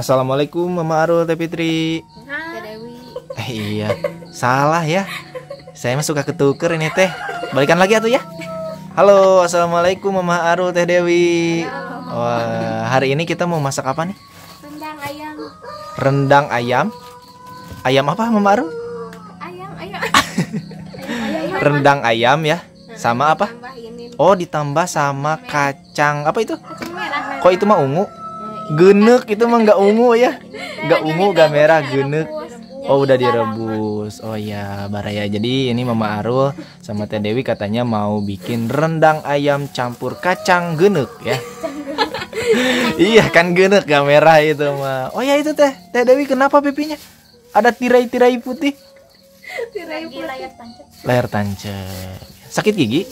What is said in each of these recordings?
Assalamualaikum Mama Arul Teh Fitri. Teh Dewi. Iya, salah ya. Saya mah suka ketuker ini teh. Balikan lagi atuh ya. Halo, assalamualaikum Mama Arul Teh Dewi. Wah, hari ini kita mau masak apa nih? Rendang ayam. Rendang ayam. Ayam apa Mama Arul? Ayam. Rendang ayam ya. Sama apa? Tambah ini Oh, ditambah sama kacang. Apa itu? kacang merah. Kok itu mah ungu? Genek itu mah nggak ungu ya. Nggak ungu, nggak merah, genek. Oh, udah direbus. Oh ya, Baraya. Jadi ini Mama Arul sama Teh Dewi katanya mau bikin rendang ayam campur kacang genek ya. Iya kan, genek gak merah itu mah. Oh ya itu Teh Dewi, kenapa pipinya ada tirai-tirai putih? Tirai layar tancap. Layar tancap. Sakit gigi?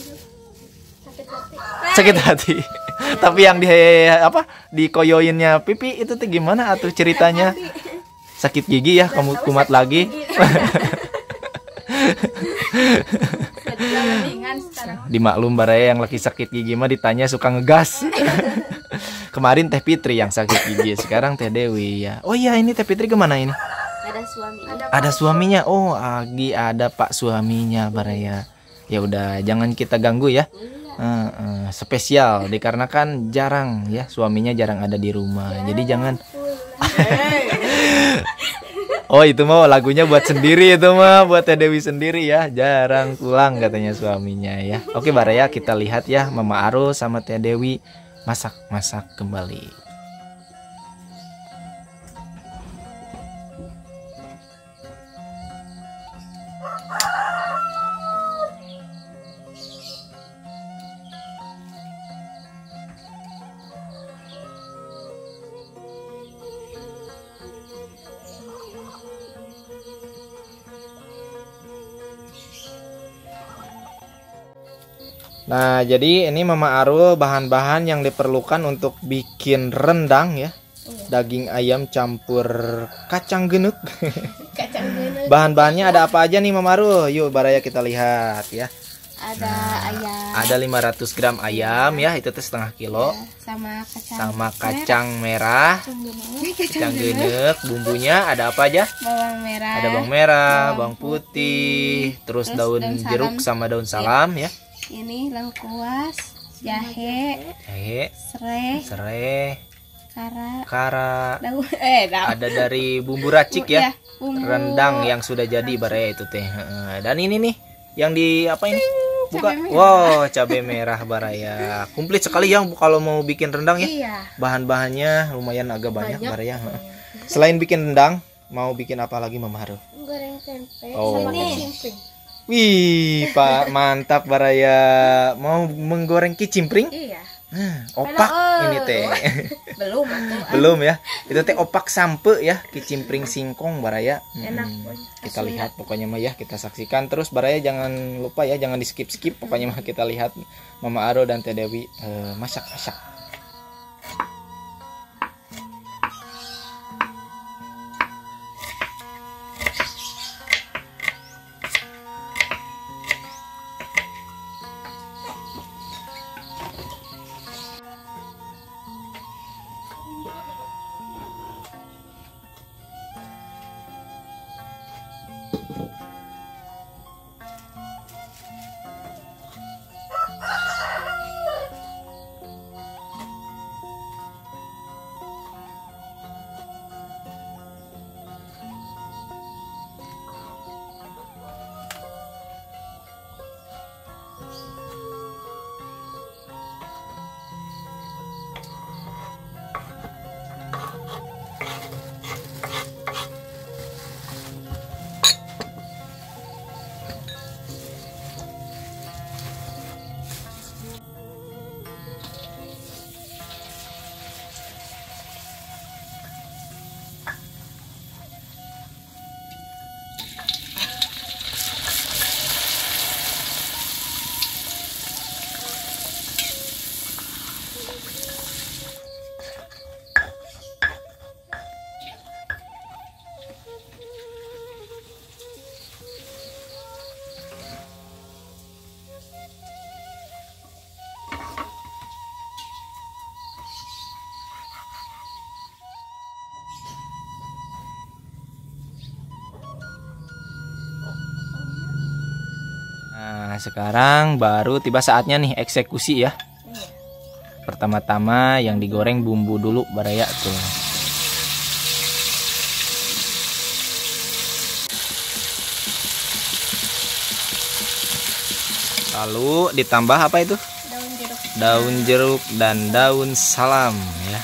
Sakit hati. Sakit hati. Tapi yang dikoyoinnya pipi itu tuh gimana atuh ceritanya? Sakit gigi ya, kamu kumat lagi. Dimaklum Baraya, yang lagi sakit gigi mah ditanya suka ngegas. Kemarin Teh Fitri yang sakit gigi, sekarang Teh Dewi ya. Oh iya, ini Teh Fitri kemana ini? Ada suaminya. Ada suaminya. Oh, lagi ada Pak suaminya Baraya. Ya udah, jangan kita ganggu ya. Spesial dikarenakan jarang ya, suaminya jarang ada di rumah. Jadi jangan. Oh, itu mah lagunya buat sendiri, itu mah buat Teh Dewi sendiri ya. Jarang pulang katanya suaminya ya. Oke Baraya, kita lihat ya Mama Arul sama Teh Dewi masak kembali. Nah, jadi ini Mama Arul bahan-bahan yang diperlukan untuk bikin rendang ya. Daging ayam campur kacang genek. Kacang genek. Bahan-bahannya ada apa aja nih Mama Arul? Yuk Baraya kita lihat ya. Ada ayam. Ada 500 gram ayam ya, itu tuh setengah kilo. Sama kacang. Kacang merah. Kacang genek. Bumbunya ada apa aja? Bawang merah. Ada bawang merah, bawang putih, terus daun jeruk sama daun salam ya. Ini lengkuas, jahe, serai, kara. daun. Ada dari bumbu racik ya. Bumbu. Rendang yang sudah jadi Baraya itu teh. Dan ini nih yang di apa ini? Buka. Cabai merah. Wow, cabai merah Baraya. Komplit sekali ya kalau mau bikin rendang ya. Iya. Bahan-bahannya lumayan agak banyak Baraya. Selain bikin rendang, mau bikin apa lagi Mama Arul? Goreng tempe Oh. sama kecimpring. Wih, Pak, mantap Baraya. Mau menggoreng kicimpring? Iya. Opak ini teh. Belum. Belum ya. Itu teh opak sampe ya, kicimpring singkong Baraya. Enak. Kita lihat pokoknya mah ya, kita saksikan terus Baraya, jangan lupa ya, jangan di skip pokoknya mah kita lihat Mama Arul dan Teh Dewi masak. sekarang baru tiba saatnya nih eksekusi ya. Pertama-tama yang digoreng bumbu dulu baraya tuh. Lalu ditambah apa itu? Daun jeruk. Daun jeruk dan daun salam ya.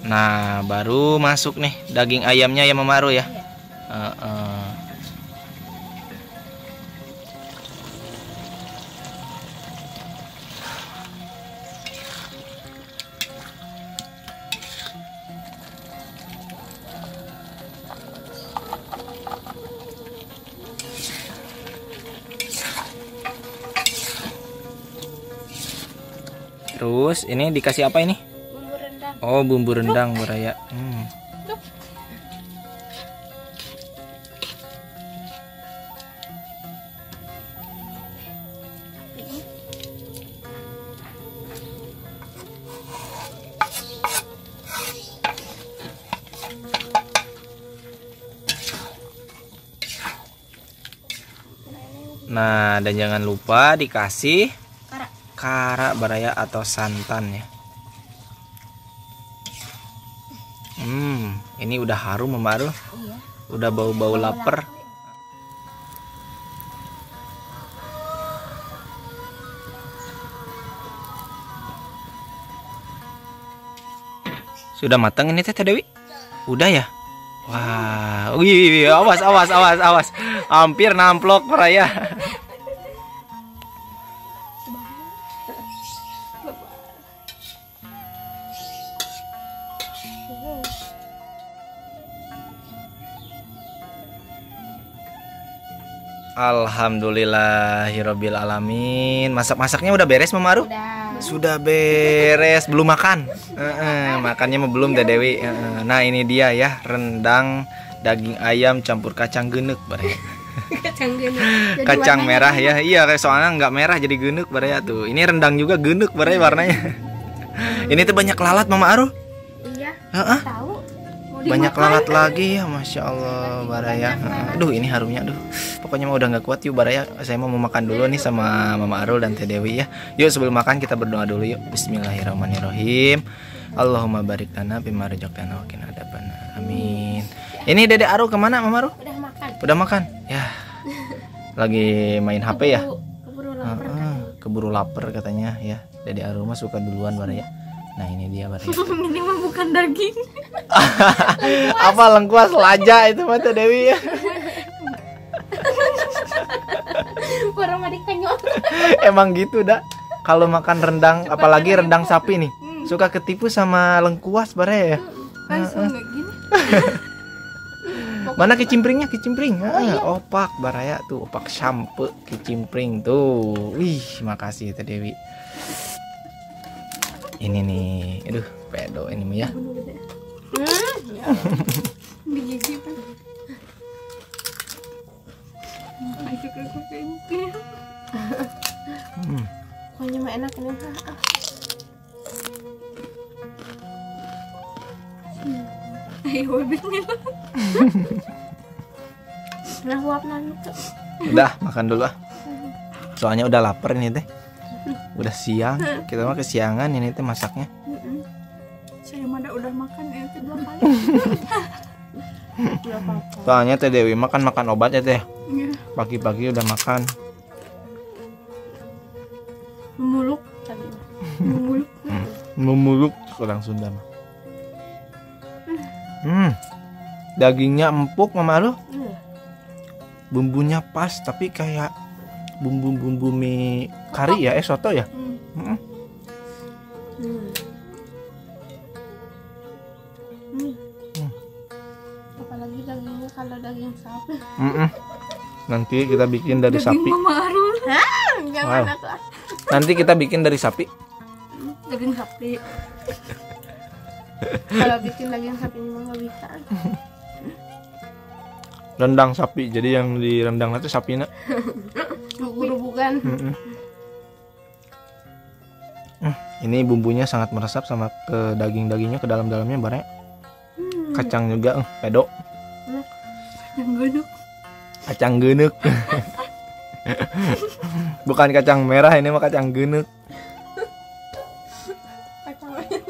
Nah, baru masuk nih daging ayamnya ya Mama Aru ya. Terus ini dikasih apa ini? Bumbu rendang. Oh, bumbu rendang baraya. Nah, dan jangan lupa dikasih kara baraya atau santan ya. Ini udah harum Mama Aru. Iya. Udah bau-bau lapar. Sudah matang ini Teh Dewi? Udah ya? Wah, wih, awas. Hampir namplok baraya. Alhamdulillahirabbil alamin. Masak-masaknya udah beres Mama Aru? Sudah beres, belum makan. Makannya mah belum Teh Dewi. Nah, ini dia ya, rendang daging ayam campur kacang genek baraya. Kacang genek. Kacang merah ya. Iya, soalnya nggak merah jadi genek baraya tuh. Ini rendang juga genek baraya warnanya. Ini tuh banyak lalat Mama Aru. Iya. Tahu. Banyak lalat lagi ya, Masya Allah baraya. Aduh, ini harumnya, aduh. Pokoknya mah udah nggak kuat yuk baraya. Saya mau makan dulu nih sama Mama Arul dan Teh Dewi ya. Yuk sebelum makan kita berdoa dulu yuk. Bismillahirrahmanirrahim. Allahumma barik lana bima razaqtana wa qina adzabannar. Amin. Ini Dede Arul kemana Mama Arul? Udah makan. Udah makan? Ya. Lagi main HP ya? Keburu lapar kan. Keburu lapar katanya ya. Dede Arul mah suka duluan baraya. Nah, ini dia baraya. Ini mah bukan daging. Apa lengkuas laja itu mah Teh Dewi ya. Orang mah dikenyot. Emang gitu dah. Kalau makan rendang, apalagi rendang sapi nih, suka ketipu sama lengkuas baraya ya. Langsung kayak gini. Mana kicimpringnya? Kicimpring. Opak baraya tuh, opak sampe kicimpring tuh. Wih, makasih Teh Dewi. Ini nih, aduh, pedo ini mah ya. Digigit. Pokoknya mah enak ini mah. Ayo bismillah. Nah, uap nanti. Udah, makan dulu ah. Soalnya udah lapar nih Teh. Udah siang, kita mah kesiangan ini Teh masaknya. Saya mah udah makan itu 2 kali. Soalnya Teh Dewi makan obat ya Teh. Iya. Pagi-pagi udah makan. Memuluk tadi. Memuluk orang Sunda mah. Dagingnya empuk Mama Aru. Bumbunya pas tapi kayak bumbu mie kari ya, soto ya. Apalagi dagingnya kalau daging sapi. Nanti kita bikin dari sapi. Mama Arul. Jangan Wow. aku. Nanti kita bikin dari sapi. Daging sapi. Kalau bikin daging sapi ini mah nggak bisa. Rendang sapi. Jadi yang di rendang itu sapinya. Bukan. Ini bumbunya sangat meresap sama ke daging-dagingnya, ke dalam-dalamnya bareng. Kacang juga, pedo. Yang gunuk. Kacang geunuk. Bukan kacang merah, ini mah kacang geunuk. Kacang merah.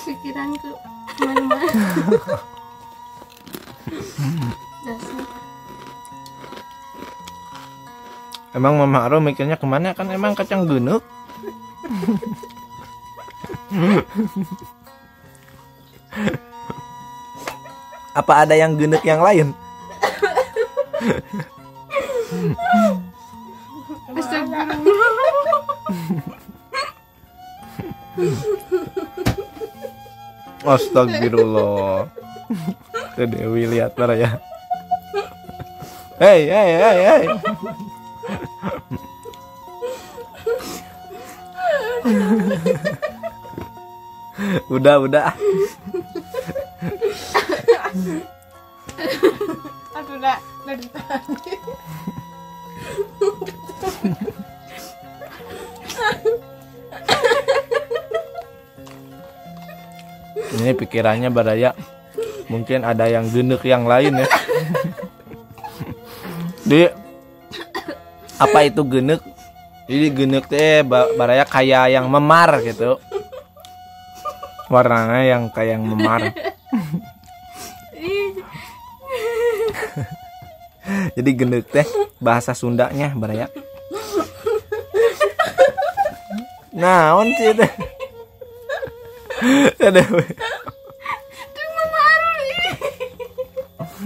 Pikiranku kemana-mana. Dasar. Emang Mama Aro mikirnya kemana, kan emang kacang geunuk. Apa ada yang geunuk yang lain? Astagfirullah. Ke Dewi lihat para ya. Hei. Udah. Aduh, udah ditahan. Ini pikirannya Baraya mungkin ada yang geunuk yang lain ya. Di apa itu geunuk? Jadi geunuk teh Baraya kayak yang memar gitu. Warnanya yang kayak yang memar. Jadi geunuk teh bahasa Sundanya Baraya. Naon sih teh?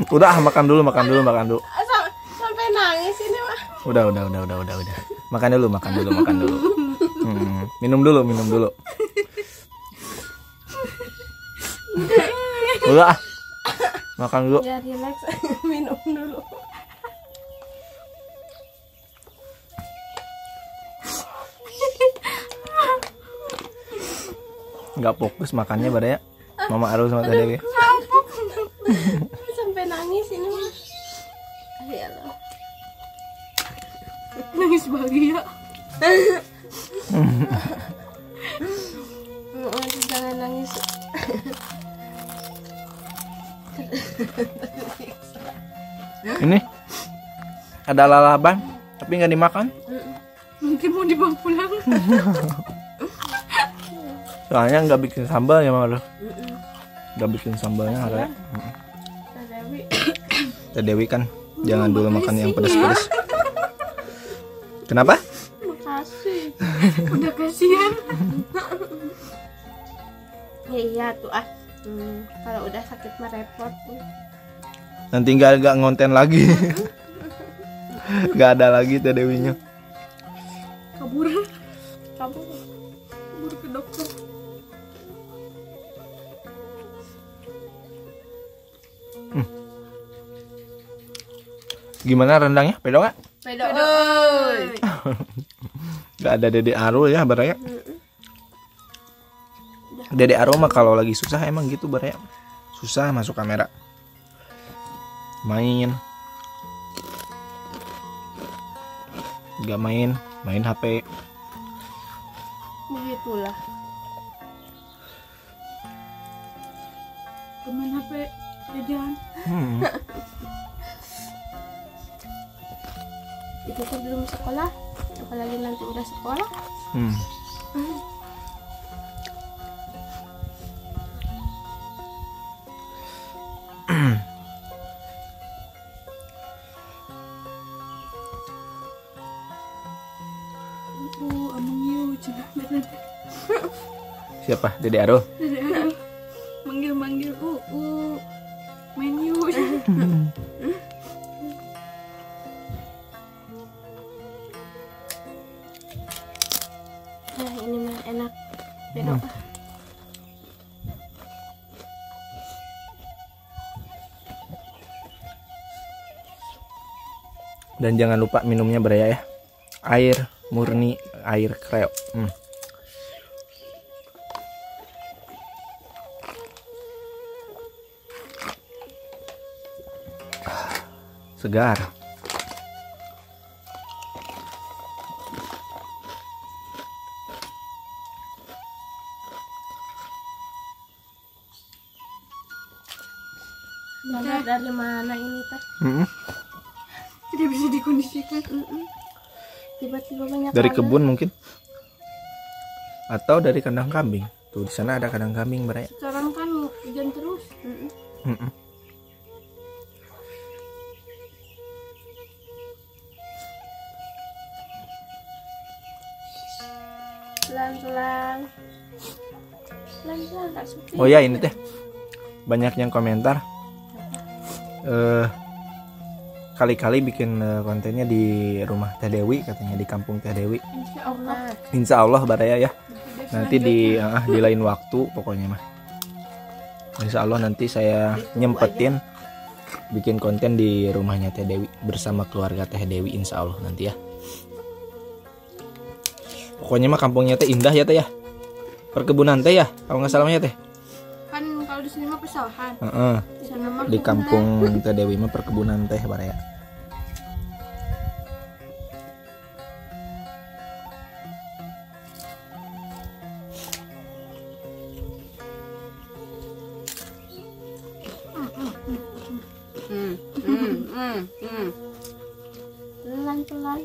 Udah makan dulu. Sampai nangis ini mah. Udah. Makan dulu. Minum dulu. Udah. Makan dulu. Ya relax, minum dulu. Nggak fokus makannya Baraya. Mama Aro sama Teh Dewi. Sampai nangis ini mah. Ya Allah. Nangis bahagia. Jangan nangis. Ini ada lalaban tapi nggak dimakan. Mungkin mau dibawa pulang. Soalnya nggak bikin sambal ya Mama. Nggak bikin sambalnya ada. Teh Dewi kan jangan dulu makan yang pedas-pedas. Kenapa? Makasih. Udah kasihan. Iya tuh kalau udah sakit mah repot. Nanti nggak ngonten lagi. Nggak ada lagi Teh Dewinya. Kabur ke dokter. Gimana rendangnya? Pedo nggak? Pedo. Nggak ada Dede Aro ya Baraya. Dede Aro mah kalau lagi susah emang gitu Baraya. Susah masuk kamera. Main HP. Begitulah. Main HP jajan. Itu tuh belum sekolah, apalagi nanti udah sekolah. Amang yu, Siapa? Dede Aro? Manggil main yu. Nah ini mah enak. Pedo. Dan jangan lupa minumnya Baraya ya. Air murni, air kreo. Segar. Dengar dari mana ini teh? Tidak bisa dikondisikan. Tiba-tiba banyak Dari anak. kebun mungkin. Atau dari kandang kambing. Tuh di sana ada kandang kambing Baraya. Sekarang kan hujan terus. Mm-mm. Pelan-pelan. Pelan-pelan Kak Supi. Oh ya ini teh banyak yang komentar. Kali-kali bikin kontennya di rumah Teh Dewi katanya, di kampung Teh Dewi. Insya Allah. Insya Allah Baraya ya. Nanti di lain waktu pokoknya mah. Insya Allah nanti saya nyempetin bikin konten di rumahnya Teh Dewi bersama keluarga Teh Dewi insya Allah nanti ya. Pokoknya mah kampungnya teh indah ya teh ya. Perkebunan teh ya kalau nggak salahnya teh. Kan kalau di sini mah pesawahan. Di sana mah Di kampung Teh Dewi mah perkebunan teh Baraya. pelan-pelan.